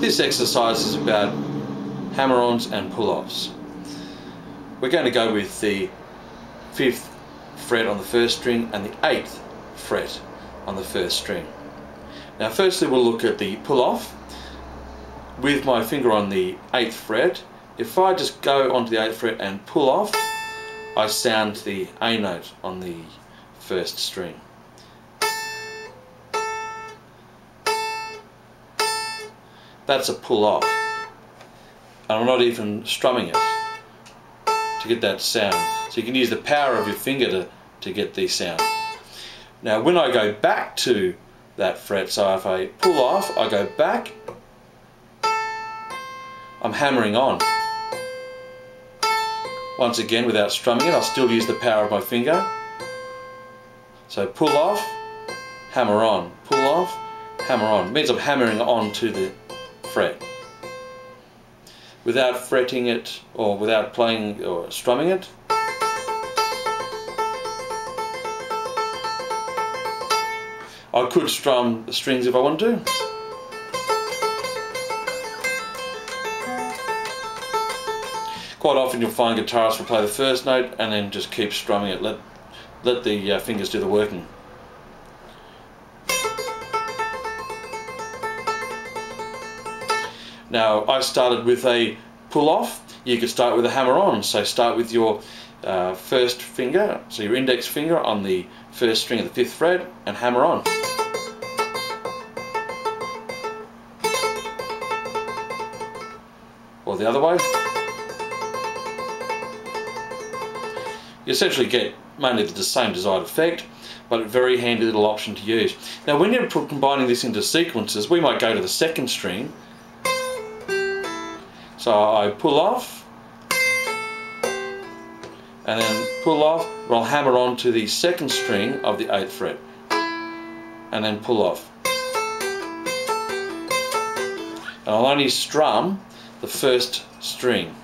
This exercise is about hammer-ons and pull-offs. We're going to go with the 5th fret on the 1st string and the 8th fret on the 1st string. Now firstly we'll look at the pull-off. With my finger on the 8th fret, if I just go onto the 8th fret and pull off, I sound the A note on the 1st string. That's a pull off. And I'm not even strumming it to get that sound. So you can use the power of your finger to get the sound. Now when I go back to that fret, so if I pull off, I go back, I'm hammering on. Once again, without strumming it, I'll still use the power of my finger. So pull off, hammer on, pull off, hammer on. It means I'm hammering on to the fret. Without fretting it or without playing or strumming it, I could strum the strings if I want to. Quite often you'll find guitarists will play the first note and then just keep strumming it. Let the fingers do the working. Now I started with a pull off. You could start with a hammer on. So start with your first finger, so your index finger on the 1st string of the 5th fret and hammer on. Or the other way. You essentially get mainly the same desired effect, but a very handy little option to use. Now when you're combining this into sequences, we might go to the 2nd string. So I pull off, and then pull off, but I'll hammer on to the 2nd string of the 8th fret, and then pull off. And I'll only strum the 1st string.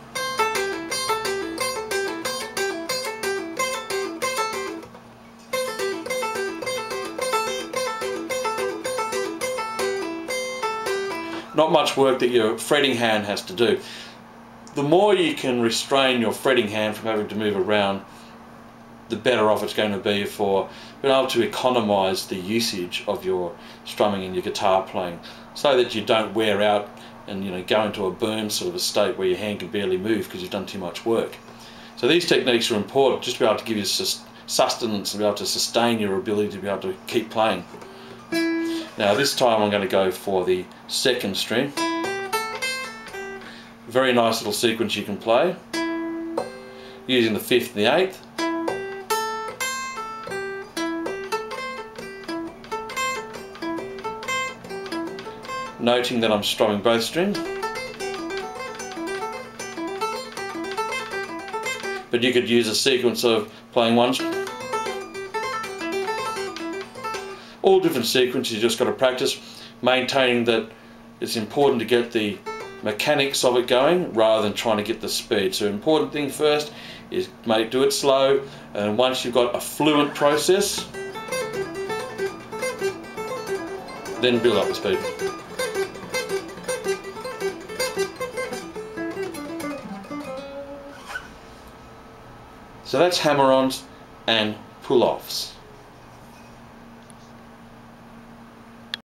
Not much work that your fretting hand has to do. The more you can restrain your fretting hand from having to move around, the better off it's going to be for being able to economize the usage of your strumming and your guitar playing, so that you don't wear out and go into a burn sort of a state where your hand can barely move because you've done too much work. So these techniques are important just to be able to give you sustenance and be able to sustain your ability to be able to keep playing. Now this time I'm going to go for the 2nd string. Very nice little sequence you can play using the 5th and the 8th. Noting that I'm strumming both strings. But you could use a sequence of playing one string. All different sequences, you just got to practice, maintaining that it's important to get the mechanics of it going rather than trying to get the speed. So important thing first is do it slow, and once you've got a fluent process, then build up the speed. So that's hammer-ons and pull-offs.